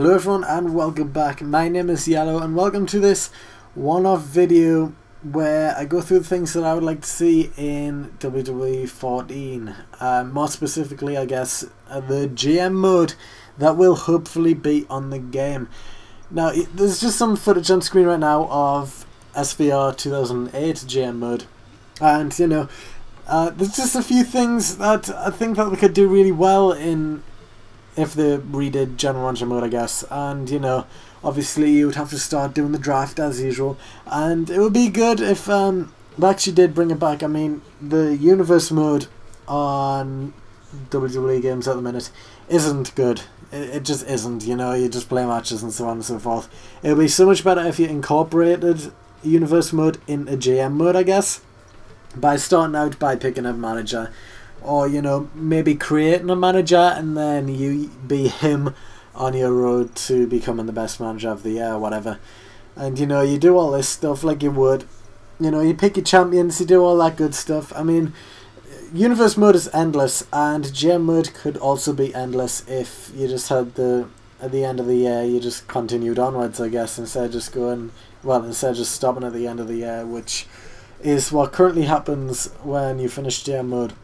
Hello everyone and welcome back. My name is Yellow and welcome to this one-off video where I go through the things that I would like to see in WWE 14. More specifically, I guess, the GM mode that will hopefully be on the game. Now, there's just some footage on screen right now of SVR 2008 GM mode, and you know, there's just a few things that I think that we could do really well in if they redid General Manager mode, I guess. And you know, obviously you would have to start doing the draft as usual, and it would be good if they actually did bring it back. I mean, the Universe mode on WWE games at the minute isn't good. It just isn't, you know, you just play matches and so on and so forth. It would be so much better if you incorporated Universe mode into GM mode, I guess, by starting out by picking a manager, or you know, maybe creating a manager and then you be him on your road to becoming the best manager of the year or whatever. And you know, you do all this stuff like you would, you know, you pick your champions, you do all that good stuff. I mean, Universe mode is endless, and GM mode could also be endless if you just had at the end of the year you just continued onwards, I guess, instead of just stopping at the end of the year, which is what currently happens when you finish GM mode.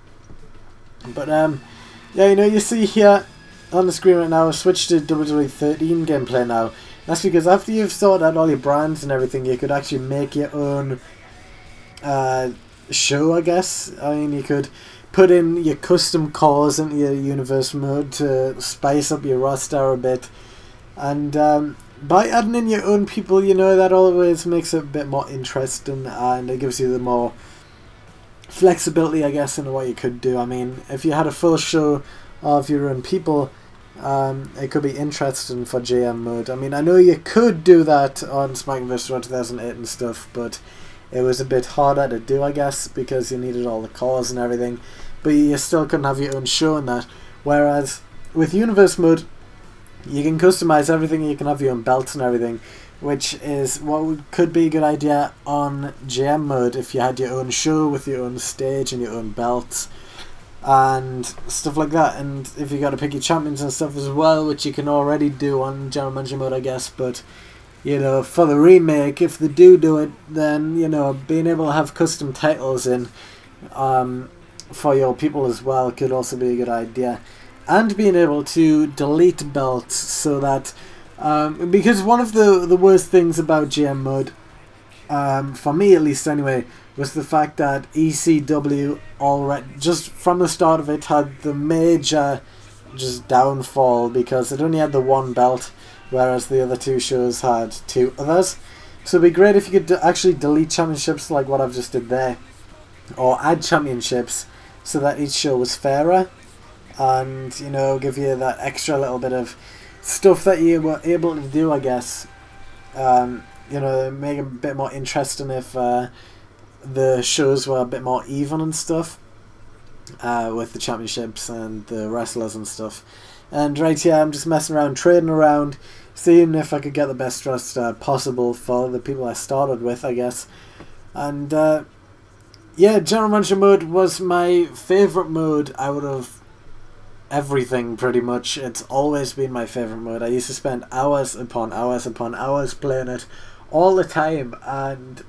But yeah, you know, you see here on the screen right now, switch to WWE 13 gameplay now. That's because after you've sorted out all your brands and everything, you could actually make your own show, I guess. I mean, you could put in your custom cores into your Universe mode to spice up your roster a bit. And by adding in your own people, you know, that always makes it a bit more interesting, and it gives you the more flexibility, I guess, in what you could do. I mean, if you had a full show of your own people, it could be interesting for GM mode. I mean, I know you could do that on SmackDown vs. Raw 2008 and stuff, but it was a bit harder to do, I guess, because you needed all the cores and everything, but you still couldn't have your own show in that. Whereas with Universe mode, you can customize everything, you can have your own belts and everything, which is what could be a good idea on GM mode if you had your own show with your own stage and your own belts and stuff like that. And if you got to pick your champions and stuff as well, which you can already do on General Manager mode, I guess. But you know, for the remake, if they do it, then you know, being able to have custom titles in for your people as well could also be a good idea. And being able to delete belts, so that because one of the worst things about GM mode, for me at least anyway, was the fact that ECW already, just from the start of it, had the major just downfall because it only had the one belt, whereas the other two shows had two others. So it'd be great if you could actually delete championships like what I've just did there, or add championships so that each show was fairer, and you know, give you that extra little bit of stuff that you were able to do, I guess. You know, make it a bit more interesting if the shows were a bit more even and stuff, with the championships and the wrestlers and stuff. And right here, I'm just messing around, trading around, seeing if I could get the best roster possible for the people I started with, I guess. And yeah, General Manager mode was my favourite mode out of everything, pretty much. It's always been my favourite mode. I used to spend hours upon hours upon hours playing it all the time, and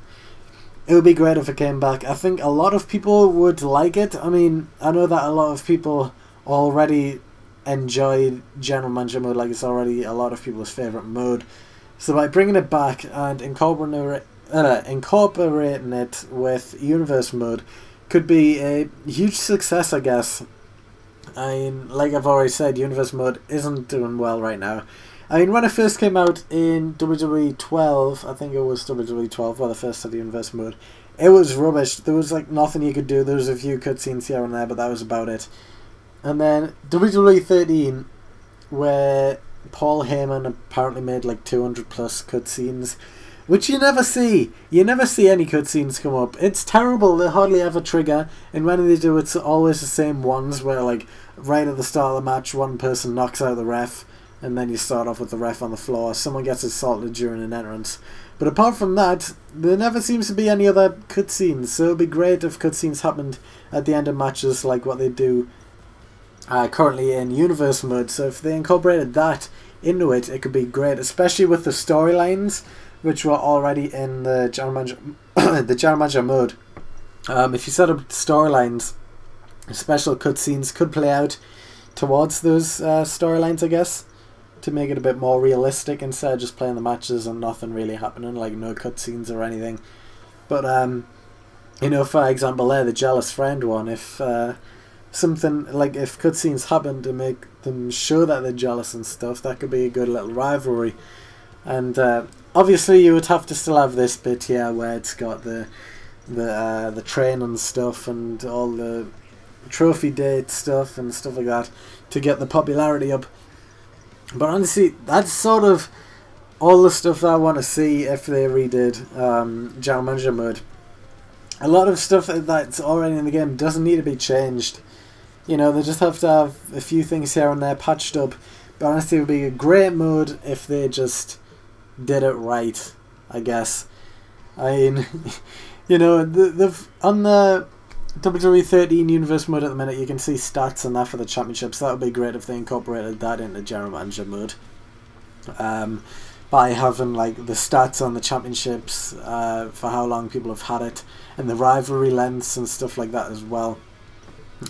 it would be great if it came back. I think a lot of people would like it. I mean, I know that a lot of people already enjoy General Manager mode, like it's already a lot of people's favourite mode. So by bringing it back and incorporating it with Universe mode could be a huge success, I guess. I mean, like I've already said, Universe mode isn't doing well right now. I mean, when it first came out in WWE 12, I think it was WWE 12 where they first had the Universe mode, it was rubbish. There was like nothing you could do. There was a few cutscenes here and there, but that was about it. And then WWE 13, where Paul Heyman apparently made like 200 plus cutscenes, which you never see. You never see any cutscenes come up. It's terrible. They hardly ever trigger, and when they do, it's always the same ones where, like, right at the start of the match, one person knocks out the ref, and then you start off with the ref on the floor. Someone gets assaulted during an entrance. But apart from that, there never seems to be any other cutscenes. So it'd be great if cutscenes happened at the end of matches, like what they do currently in Universe mode. So if they incorporated that into it, it could be great, especially with the storylines which were already in the General Manager, the General Manager mode. If you set up storylines, special cutscenes could play out towards those storylines, I guess, to make it a bit more realistic instead of just playing the matches and nothing really happening, like no cutscenes or anything. But you know, for example, there, the jealous friend one, if something like if cutscenes happen to make them show that they're jealous and stuff, that could be a good little rivalry. And obviously you would have to still have this bit here where it's got the training stuff and all the trophy date stuff and stuff like that to get the popularity up. But honestly, that's sort of all the stuff that I want to see if they redid General Manager mode. A lot of stuff that's already in the game doesn't need to be changed. You know, they just have to have a few things here and there patched up. But honestly, it would be a great mode if they just did it right, I guess. I mean, you know, on the WWE 13 Universe mode at the minute, you can see stats and that for the championships. That would be great if they incorporated that into General Manager mode. By having like the stats on the championships for how long people have had it, and the rivalry lengths and stuff like that as well.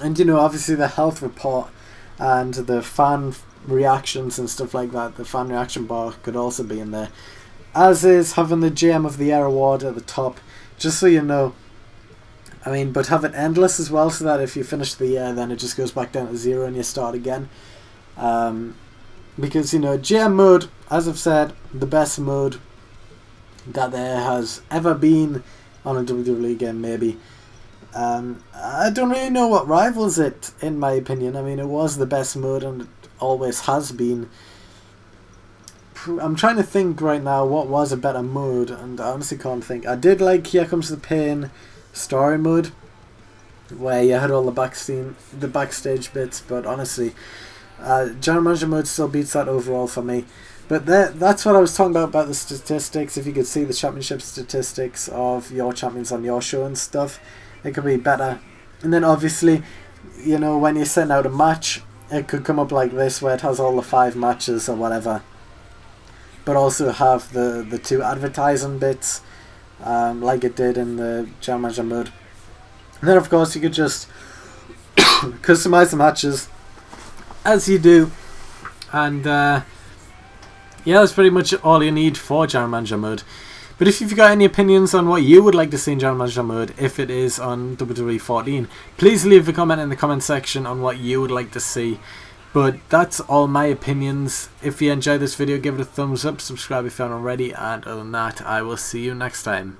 And you know, obviously the health report and the fan reactions and stuff like that, the fan reaction bar could also be in there, as is having the GM of the Year award at the top, just so you know. I mean, but have it endless as well, so that if you finish the year, then it just goes back down to 0 and you start again. Because, you know, GM mode, as I've said, the best mode that there has ever been on a WWE game, maybe. I don't really know what rivals it, in my opinion. I mean, it was the best mode and it always has been. I'm trying to think right now what was a better mode, and I honestly can't think. I did like Here Comes the Pain story mode, where you had all the backstage bits, but honestly, General Manager mode still beats that overall for me. But that's what I was talking about the statistics. If you could see the championship statistics of your champions on your show and stuff, it could be better. And then obviously, you know, when you're setting out a match, it could come up like this, where it has all the 5 matches or whatever, but also have the 2 advertising bits, like it did in the General Manager mode. And then of course you could just customize the matches as you do, and yeah, that's pretty much all you need for General Manager mode. But if you've got any opinions on what you would like to see in General Manager mode, if it is on WWE 14, please leave a comment in the comment section on what you would like to see. But that's all my opinions. If you enjoyed this video, give it a thumbs up, subscribe if you haven't already, and other than that, I will see you next time.